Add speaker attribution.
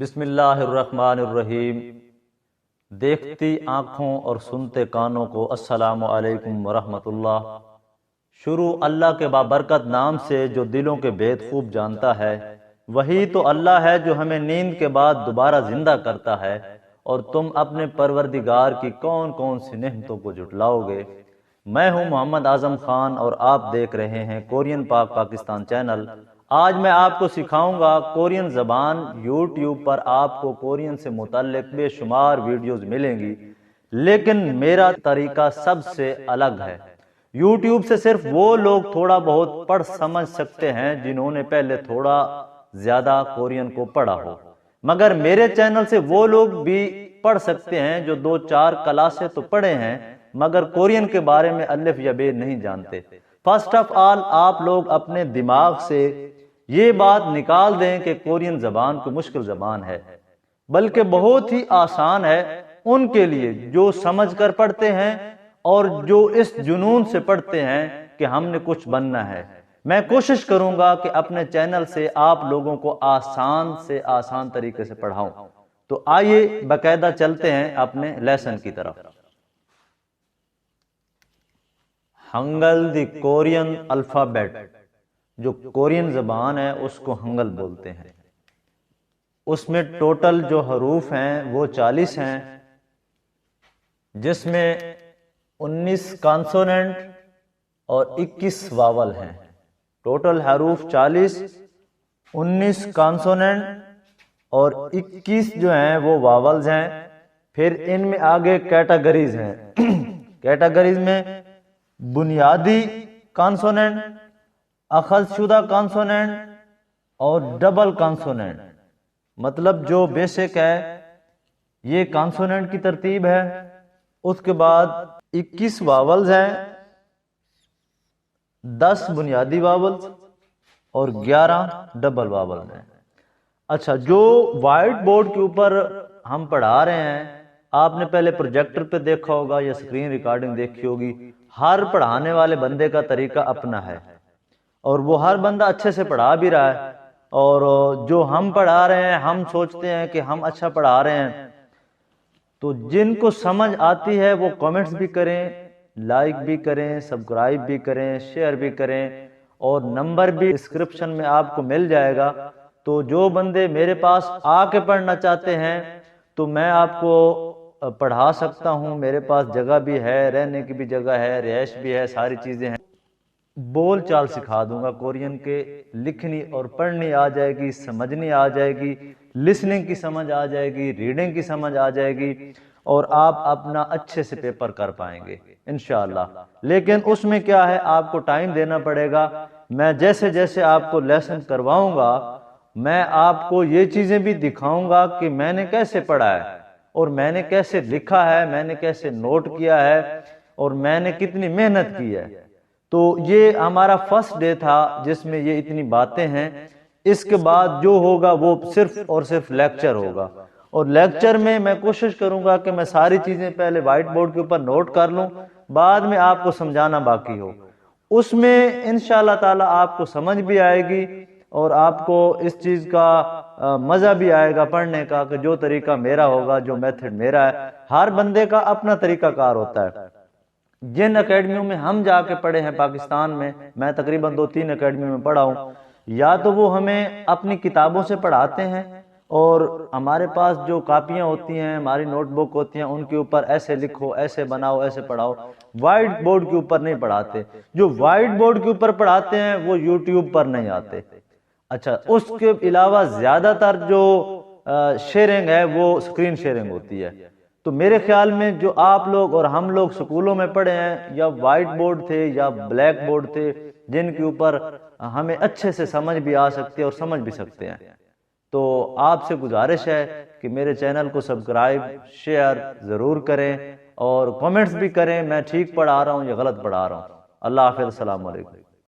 Speaker 1: بسم اللہ الرحمن الرحیم۔ دیکھتی آنکھوں اور سنتے کانوں کو السلام علیکم ورحمۃ اللہ۔ شروع اللہ کے بابرکت نام سے جو دلوں کے بید خوب جانتا ہے۔ وہی تو اللہ ہے جو ہمیں نیند کے بعد دوبارہ زندہ کرتا ہے، اور تم اپنے پروردگار کی کون کون سی نعمتوں کو جھٹلاؤ گے۔ میں ہوں محمد اعظم خان اور آپ دیکھ رہے ہیں کورین پاک پاکستان چینل۔ آج میں آپ کو سکھاؤں گا کورین زبان۔ یوٹیوب پر آپ کو کورین سے متعلق بے شمار ویڈیوز ملیں گی، لیکن میرا طریقہ سب سے الگ ہے۔ یوٹیوب سے صرف وہ لوگ تھوڑا بہت پڑھ سمجھ سکتے ہیں جنہوں نے پہلے تھوڑا زیادہ کورین کو پڑھا ہو، مگر میرے چینل سے وہ لوگ بھی پڑھ سکتے ہیں جو 2-4 کلاسیں تو پڑھے ہیں مگر کورین کے بارے میں الف یا بے نہیں جانتے۔ فرسٹ آف آل آپ لوگ اپنے دماغ سے یہ بات نکال دیں کہ کورین زبان کو مشکل زبان ہے، بلکہ بہت ہی آسان ہے ان کے لیے جو سمجھ کر پڑھتے ہیں اور جو اس جنون سے پڑھتے ہیں کہ ہم نے کچھ بننا ہے۔ میں کوشش کروں گا کہ اپنے چینل سے آپ لوگوں کو آسان سے آسان طریقے سے پڑھاؤں۔ تو آئیے باقاعدہ چلتے ہیں اپنے لیسن کی طرف۔ ہنگل دی کورین الفابیٹ، جو کورین زبان ہے اس کو ہنگل بولتے ہیں۔ اس میں ٹوٹل جو حروف ہیں وہ 40 ہیں، جس میں 19 کانسوننٹ اور 21 واول ہیں۔ ٹوٹل حروف 40، 19 کانسوننٹ اور 21 جو ہیں وہ واولز ہیں۔ پھر ان میں آگے کیٹاگریز ہیں۔ کیٹاگریز میں بنیادی کانسوننٹ، اخذ شدہ کانسوننٹ اور ڈبل کانسوننٹ، مطلب جو بیسک ہے یہ کانسوننٹ کی ترتیب ہے۔ اس کے بعد 21 واولز ہیں، 10 بنیادی واولز اور 11 ڈبل واولز ہیں۔ اچھا، جو وائٹ بورڈ کے اوپر ہم پڑھا رہے ہیں، آپ نے پہلے پروجیکٹر پہ دیکھا ہوگا یا اسکرین ریکارڈنگ دیکھی ہوگی۔ ہر پڑھانے والے بندے کا طریقہ اپنا ہے اور وہ ہر بندہ اچھے سے پڑھا بھی رہا ہے، اور جو ہم پڑھا رہے ہیں ہم سوچتے ہیں کہ ہم اچھا پڑھا رہے ہیں۔ تو جن کو سمجھ آتی ہے وہ کمنٹس بھی کریں، لائک بھی کریں، سبسکرائب بھی کریں، شیئر بھی کریں، اور نمبر بھی ڈسکرپشن میں آپ کو مل جائے گا۔ تو جو بندے میرے پاس آ کے پڑھنا چاہتے ہیں تو میں آپ کو پڑھا سکتا ہوں۔ میرے پاس جگہ بھی ہے، رہنے کی بھی جگہ ہے، رہائش بھی ہے، ساری چیزیں ہیں۔ بول چال سکھا دوں گا کورین کے، لکھنی اور پڑھنی آ جائے گی، سمجھنی آ جائے گی، لسننگ کی سمجھ آ جائے گی، ریڈنگ کی سمجھ آ جائے گی، اور آپ اپنا اچھے سے پیپر کر پائیں گے انشاءاللہ۔ لیکن اس میں کیا ہے، آپ کو ٹائم دینا پڑے گا۔ میں جیسے جیسے آپ کو لیسن کرواؤں گا میں آپ کو یہ چیزیں بھی دکھاؤں گا کہ میں نے کیسے پڑھا ہے، اور میں نے کیسے لکھا ہے، میں نے کیسے نوٹ کیا ہے، اور میں نے کتنی محنت کی ہے۔ تو یہ ہمارا فرسٹ ڈے تھا جس میں یہ اتنی باتیں ہیں۔ اس کے بعد جو ہوگا وہ صرف اور صرف لیکچر ہوگا، اور لیکچر میں میں کوشش کروں گا کہ میں ساری چیزیں پہلے وائٹ بورڈ کے اوپر نوٹ کر لوں، بعد میں آپ کو سمجھانا باقی ہو۔ اس میں انشاءاللہ تعالی آپ کو سمجھ بھی آئے گی اور آپ کو اس چیز کا مزہ بھی آئے گا پڑھنے کا، کہ جو طریقہ میرا ہوگا، جو میتھڈ میرا ہے۔ ہر بندے کا اپنا طریقہ کار ہوتا ہے۔ جن اکیڈمیوں میں ہم جا کے پڑھے ہیں پاکستان میں تقریباً 2-3 اکیڈمیوں میں پڑھا ہوں، یا تو وہ ہمیں اپنی کتابوں سے پڑھاتے ہیں، اور ہمارے پاس جو کاپیاں ہوتی ہیں، ہماری نوٹ بک ہوتی ہیں، ان کے اوپر ایسے لکھو، ایسے بناؤ، ایسے پڑھاؤ۔ وائٹ بورڈ کے اوپر نہیں پڑھاتے۔ جو وائٹ بورڈ کے اوپر پڑھاتے ہیں وہ یوٹیوب پر نہیں آتے۔ اچھا، اس کے علاوہ زیادہ تر جو شیئرنگ ہے وہ اسکرین شیئرنگ ہوتی ہے۔ تو میرے خیال میں جو آپ لوگ اور ہم لوگ سکولوں میں پڑھے ہیں، یا وائٹ بورڈ تھے یا بلیک بورڈ تھے جن کے اوپر ہمیں اچھے سے سمجھ بھی آ سکتے اور سمجھ بھی سکتے ہیں۔ تو آپ سے گزارش ہے کہ میرے چینل کو سبسکرائب، شیئر ضرور کریں، اور کمنٹس بھی کریں میں ٹھیک پڑھا رہا ہوں یا غلط پڑھا رہا ہوں۔ اللہ حافظ، السلام علیکم۔